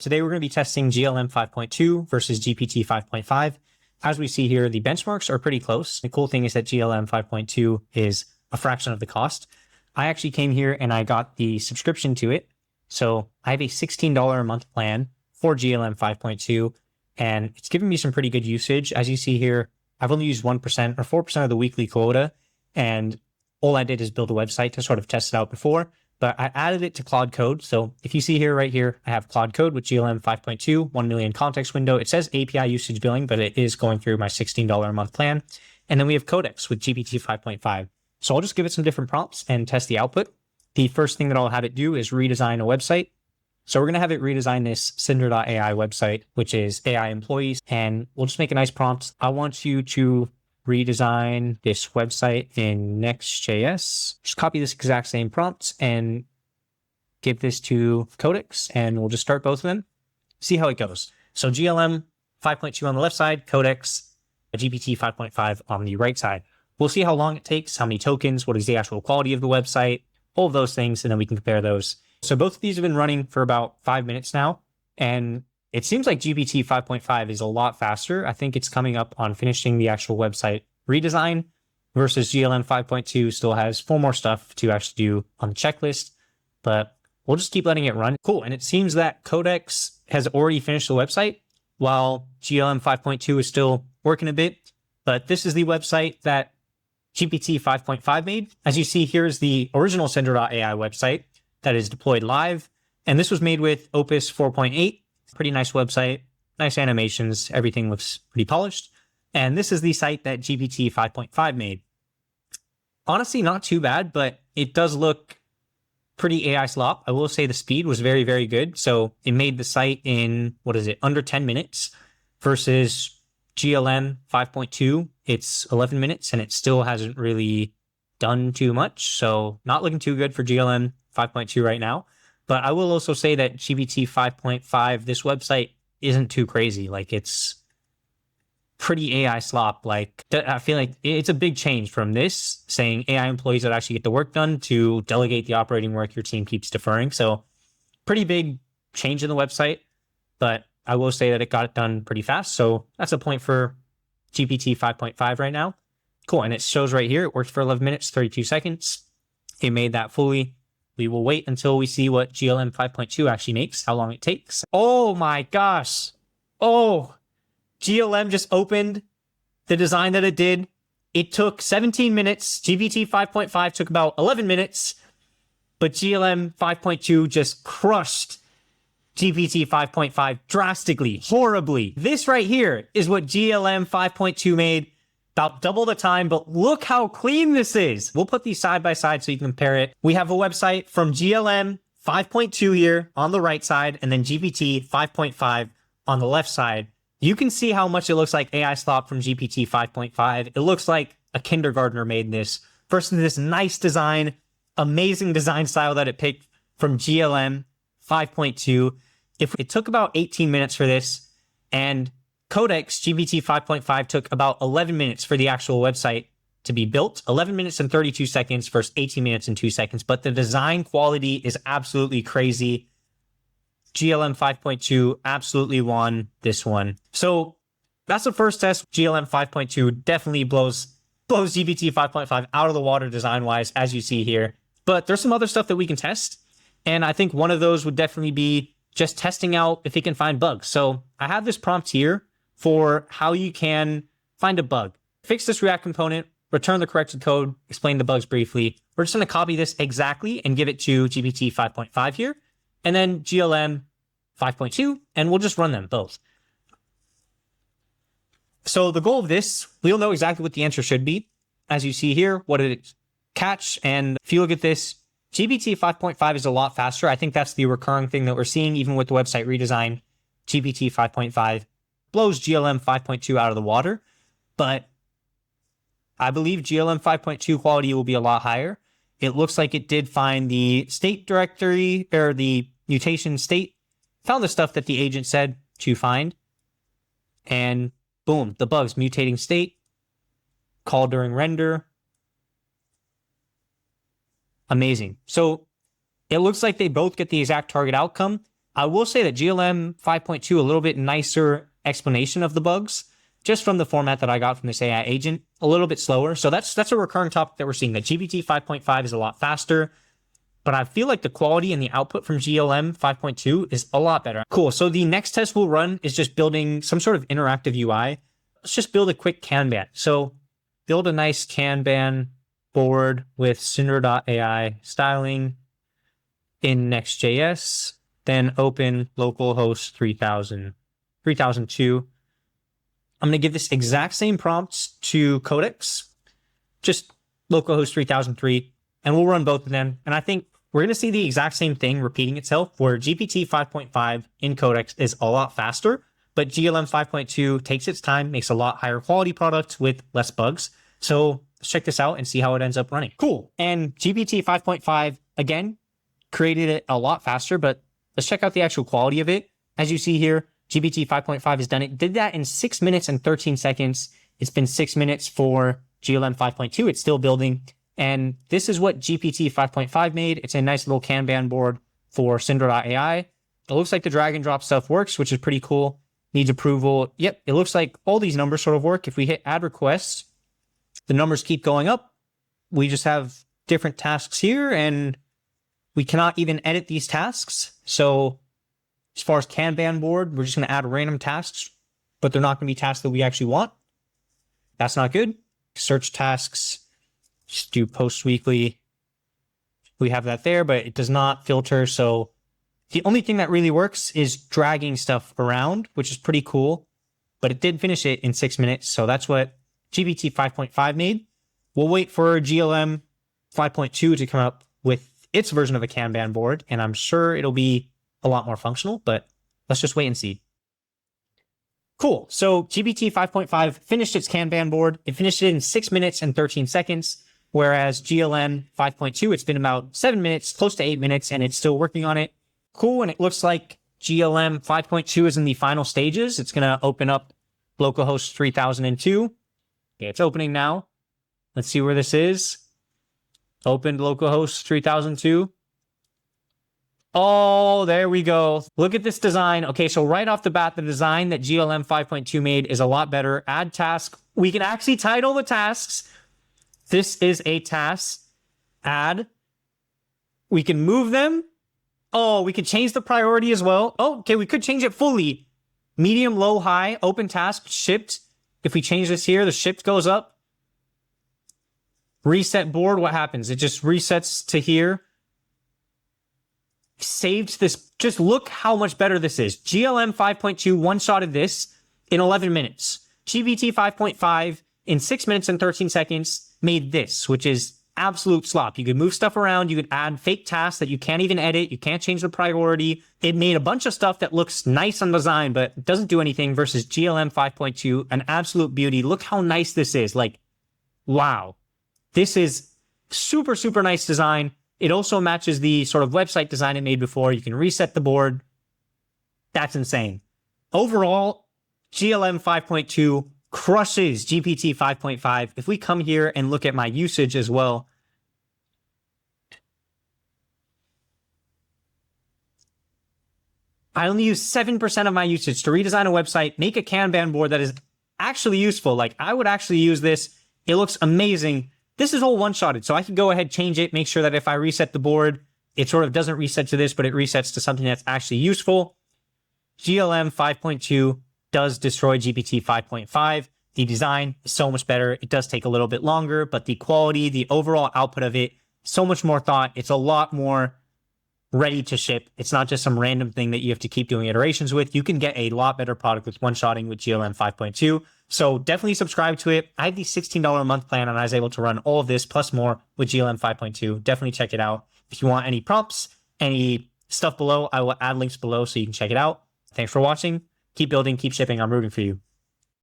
Today we're going to be testing GLM 5.2 versus GPT 5.5. As we see here, the benchmarks are pretty close. The cool thing is that GLM 5.2 is a fraction of the cost. I actually came here and I got the subscription to it. So I have a $16 a month plan for GLM 5.2, and it's giving me some pretty good usage. As you see here, I've only used 1% or 4% of the weekly quota, and all I did is build a website to sort of test it out before. But I added it to Claude Code. So if you see here, right here, I have Claude Code with GLM 5.2, 1 million context window. It says API usage billing, but it is going through my $16 a month plan. And then we have Codex with GPT 5.5. So I'll just give it some different prompts and test the output. The first thing that I'll have it do is redesign a website. So we're going to have it redesign this Cyndra.ai website, which is AI employees. And we'll just make a nice prompt. I want you to redesign this website in Next.js. Just copy this exact same prompt and give this to Codex, and we'll just start both of them. See how it goes. So GLM 5.2 on the left side, Codex, GPT 5.5 on the right side. We'll see how long it takes, how many tokens, what is the actual quality of the website, all of those things, and then we can compare those. So both of these have been running for about 5 minutes now, and it seems like GPT 5.5 is a lot faster. I think it's coming up on finishing the actual website redesign versus GLM 5.2 still has 4 more stuff to actually do on the checklist, but we'll just keep letting it run. Cool. And it seems that Codex has already finished the website while GLM 5.2 is still working a bit. But this is the website that GPT 5.5 made. As you see, here's the original Cyndra.ai website that is deployed live. And this was made with Opus 4.8. Pretty nice website, nice animations, everything looks pretty polished. And this is the site that GPT 5.5 made. Honestly, not too bad, but it does look pretty AI slop. I will say the speed was very, very good. So it made the site in, under 10 minutes versus GLM 5.2. It's 11 minutes and it still hasn't really done too much. So not looking too good for GLM 5.2 right now. But I will also say that GPT 5.5, this website isn't too crazy. Like, it's pretty AI slop. Like, I feel like it's a big change from this saying AI employees that actually get the work done to delegate the operating work your team keeps deferring. So pretty big change in the website, but I will say that it got it done pretty fast. So that's a point for GPT 5.5 right now. Cool. And it shows right here, it worked for 11 minutes, 32 seconds. It made that fully. We will wait until we see what GLM 5.2 actually makes, how long it takes. Oh my gosh. Oh, GLM just opened the design that it did. It took 17 minutes. GPT 5.5 took about 11 minutes, but GLM 5.2 just crushed GPT 5.5 drastically, horribly. This right here is what GLM 5.2 made, about double the time, but look how clean this is. We'll put these side by side so you can compare it. We have a website from GLM 5.2 here on the right side, and then GPT 5.5 on the left side. You can see how much it looks like AI slop from GPT 5.5. It looks like a kindergartner made this versus this nice design, amazing design style that it picked from GLM 5.2. If it took about 18 minutes for this, and Codex GPT 5.5 took about 11 minutes for the actual website to be built, 11 minutes and 32 seconds versus 18 minutes and 2 seconds. But the design quality is absolutely crazy. GLM 5.2 absolutely won this one. So that's the first test. GLM 5.2 definitely blows GPT 5.5 out of the water design-wise, as you see here. But there's some other stuff that we can test. And I think one of those would definitely be just testing out if it can find bugs. So I have this prompt here for how you can find a bug. Fix this React component, return the corrected code, explain the bugs briefly. We're just going to copy this exactly and give it to GPT 5.5 here, and then GLM 5.2, and we'll just run them both. So the goal of this, we'll know exactly what the answer should be. As you see here, what did it catch? And if you look at this, GPT 5.5 is a lot faster. I think that's the recurring thing that we're seeing even with the website redesign. GPT 5.5 blows GLM 5.2 out of the water, but I believe GLM 5.2 quality will be a lot higher. It looks like it did find the state directory or the mutation state, found the stuff that the agent said to find, and boom, the bugs, mutating state, call during render. Amazing. So it looks like they both get the exact target outcome. I will say that GLM 5.2, a little bit nicer explanation of the bugs, just from the format that I got from this AI agent, a little bit slower. So that's a recurring topic that we're seeing, that GPT 5.5 is a lot faster, but I feel like the quality and the output from GLM 5.2 is a lot better. Cool. So the next test we'll run is just building some sort of interactive UI. Let's just build a quick Kanban. So build a nice Kanban board with Cyndra.ai styling in Next.js, then open localhost 3002. I'm going to give this exact same prompts to Codex, just localhost 3003, and we'll run both of them. And I think we're going to see the exact same thing repeating itself, where GPT 5.5 in Codex is a lot faster, but GLM 5.2 takes its time, makes a lot higher quality product with less bugs. So let's check this out and see how it ends up running. Cool. And GPT 5.5, again, created it a lot faster, but let's check out the actual quality of it. As you see here, GPT 5.5 has done it. Did that in 6 minutes and 13 seconds. It's been 6 minutes for GLM 5.2. It's still building. And this is what GPT 5.5 made. It's a nice little Kanban board for Cyndra.ai. It looks like the drag and drop stuff works, which is pretty cool. Needs approval. Yep, it looks like all these numbers sort of work. If we hit add requests, the numbers keep going up. We just have different tasks here, and we cannot even edit these tasks. So as far as Kanban board, we're just going to add random tasks, but they're not going to be tasks that we actually want. That's not good. Search tasks, just do post weekly. We have that there, but it does not filter. So the only thing that really works is dragging stuff around, which is pretty cool, but it did finish it in 6 minutes. So that's what GPT 5.5 made. We'll wait for GLM 5.2 to come up with its version of a Kanban board, and I'm sure it'll be a lot more functional, but let's just wait and see. Cool. So GPT 5.5 finished its Kanban board. It finished it in 6 minutes and 13 seconds, whereas GLM 5.2, it's been about 7 minutes, close to 8 minutes, and it's still working on it. Cool. And it looks like GLM 5.2 is in the final stages. It's going to open up localhost 3002. Okay, it's opening now. Let's see where this is. Opened localhost 3002. Oh, there we go. Look at this design. Okay, so right off the bat, the design that GLM 5.2 made is a lot better. Add task. We can actually title the tasks. This is a task. Add. We can move them. Oh, we could change the priority as well. Oh, okay, we could change it fully. Medium, low, high, open task, shipped. If we change this here, the shipped goes up. Reset board, what happens? It just resets to here. Saved this. Just look how much better this is. GLM 5.2 one-shotted this in 11 minutes. GPT 5.5 in 6 minutes and 13 seconds made this, which is absolute slop. You could move stuff around. You could add fake tasks that you can't even edit. You can't change the priority. It made a bunch of stuff that looks nice on design, but doesn't do anything, versus GLM 5.2, an absolute beauty. Look how nice this is. Like, wow. This is super, super nice design. It also matches the sort of website design it made before. You can reset the board. That's insane. Overall, GLM 5.2 crushes GPT 5.5. If we come here and look at my usage as well, I only use 7% of my usage to redesign a website, make a Kanban board that is actually useful. Like, I would actually use this. It looks amazing. This is all one-shotted, so I can go ahead, change it, make sure that if I reset the board, it sort of doesn't reset to this, but it resets to something that's actually useful. GLM 5.2 does destroy GPT 5.5. The design is so much better. It does take a little bit longer, but the quality, the overall output of it, so much more thought. It's a lot more ready to ship. It's not just some random thing that you have to keep doing iterations with. You can get a lot better product with one-shotting with GLM 5.2. So definitely subscribe to it. I have the $16 a month plan, and I was able to run all of this plus more with GLM 5.2. Definitely check it out. If you want any prompts, any stuff below, I will add links below so you can check it out. Thanks for watching. Keep building, keep shipping. I'm rooting for you.